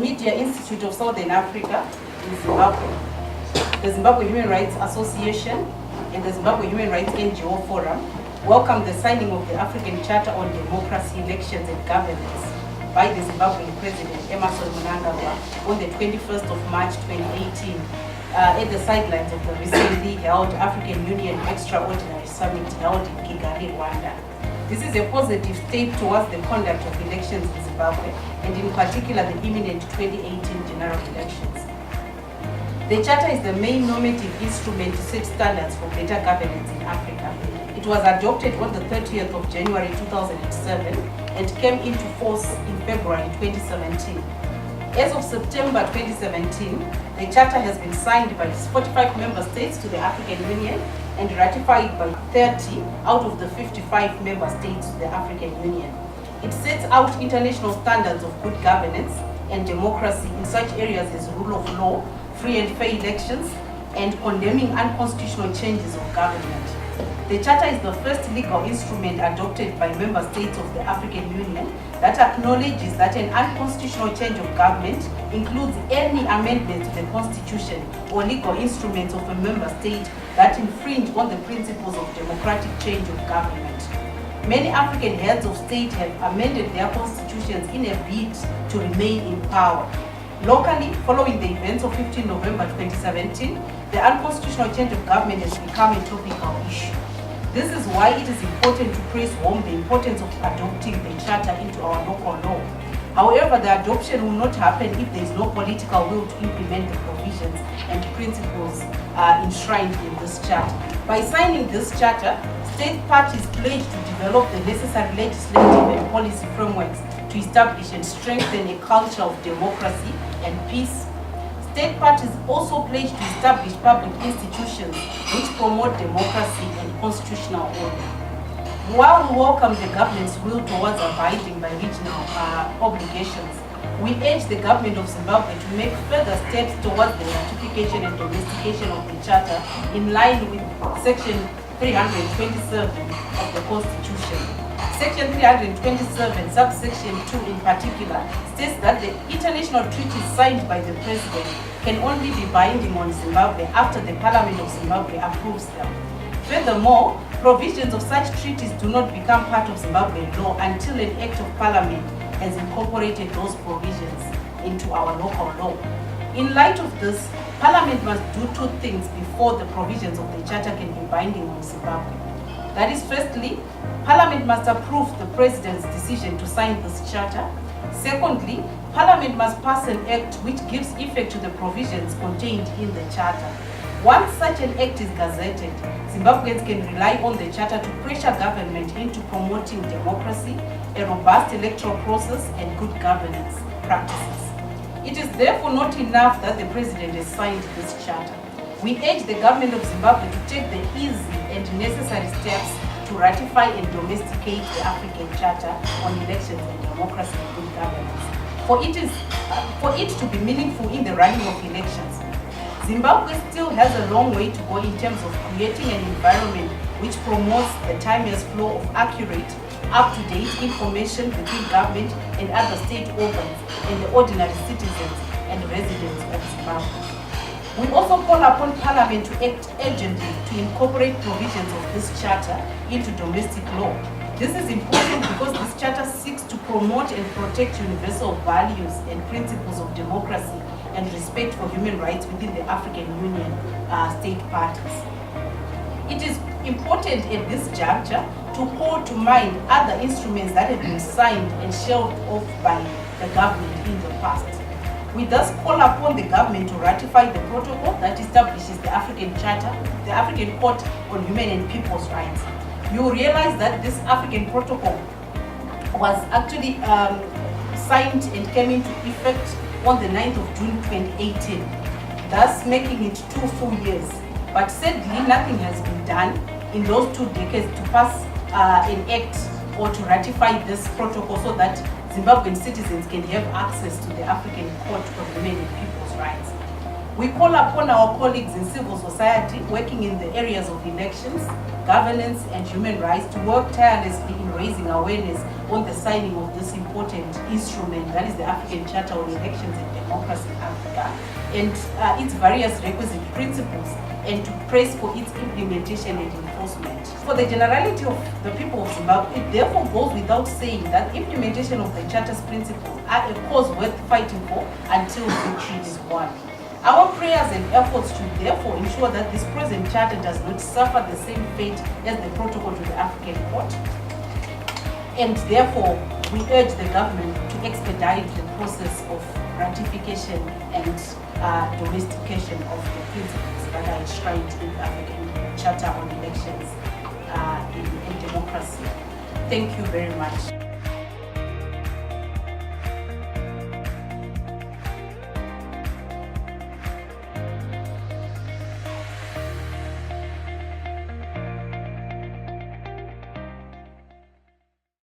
Media Institute of Southern Africa in Zimbabwe, the Zimbabwe Human Rights Association, and the Zimbabwe Human Rights NGO Forum welcome the signing of the African Charter on Democracy, Elections and Governance by the Zimbabwean President Emerson Mnangagwa on the 21st of March 2018 at the sidelines of the recently held African Union Extraordinary Summit held in Kigali, Rwanda. This is a positive step towards the conduct of elections in Zimbabwe, and in particular the imminent 2018 general elections. The Charter is the main normative instrument to set standards for better governance in Africa. It was adopted on the 30th of January 2007 and came into force in February 2017. As of September 2017, the Charter has been signed by 45 member states to the African Union and ratified by 30 out of the 55 member states to the African Union. It sets out international standards of good governance and democracy in such areas as rule of law, free and fair elections, and condemning unconstitutional changes of government. The Charter is the first legal instrument adopted by member states of the African Union that acknowledges that an unconstitutional change of government includes any amendment to the Constitution or legal instruments of a member state that infringe on the principles of democratic change of government. Many African heads of state have amended their constitutions in a bid to remain in power. Locally, following the events of 15 November 2017, the unconstitutional change of government has become a topical issue. This is why it is important to press home the importance of adopting the Charter into our local law. However, the adoption will not happen if there is no political will to implement the provisions and principles enshrined in this Charter. By signing this Charter, state parties pledge to develop the necessary legislative and policy frameworks to establish and strengthen a culture of democracy and peace. State parties also pledge to establish public institutions which promote democracy and constitutional order. While we welcome the government's will towards abiding by regional obligations, we urge the government of Zimbabwe to make further steps towards the ratification and domestication of the Charter in line with Section 327 of the Constitution. Section 327, subsection 2 in particular, states that the international treaties signed by the President can only be binding on Zimbabwe after the Parliament of Zimbabwe approves them. Furthermore, provisions of such treaties do not become part of Zimbabwean law until an Act of Parliament has incorporated those provisions into our local law. In light of this, Parliament must do two things before the provisions of the Charter can be binding on Zimbabwe. That is, firstly, Parliament must approve the President's decision to sign this Charter. Secondly, Parliament must pass an act which gives effect to the provisions contained in the Charter. Once such an act is gazetted, Zimbabweans can rely on the Charter to pressure government into promoting democracy, a robust electoral process, and good governance practices. It is therefore not enough that the President has signed this Charter. We urge the government of Zimbabwe to take the easy and necessary steps to ratify and domesticate the African Charter on elections and democracy and good governance. For it to be meaningful in the running of elections, Zimbabwe still has a long way to go in terms of creating an environment which promotes the timeless flow of accurate, up-to-date information between government and other state organs and the ordinary citizens and residents of Zimbabwe. We also call upon Parliament to act urgently to incorporate provisions of this Charter into domestic law. This is important because this Charter seeks to promote and protect universal values and principles of democracy and respect for human rights within the African Union state parties. It is important at this juncture to call to mind other instruments that have been signed and shelved off by the government in the past. We thus call upon the government to ratify the protocol that establishes the African Charter, the African Court on Human and People's Rights. You will realize that this African protocol was actually signed and came into effect on the 9th of June 2018, thus making it 2 full years. But sadly, nothing has been done in those 2 decades to pass an act or to ratify this protocol so that Zimbabwean citizens can have access to the African Court on Human and People's Rights. We call upon our colleagues in civil society working in the areas of elections, governance and human rights to work tirelessly in raising awareness on the signing of this important instrument, that is the African Charter on Elections and Democracy in Africa, and its various requisite principles, and to press for its implementation and enforcement. For the generality of the people of Zimbabwe, it therefore goes without saying that implementation of the Charter's principles are a cause worth fighting for until victory is won. Our prayers and efforts should therefore ensure that this present charter does not suffer the same fate as the protocol to the African Court. And therefore, we urge the government to expedite the process of ratification and domestication of the principles that are enshrined in the African Charter on Elections in democracy. Thank you very much.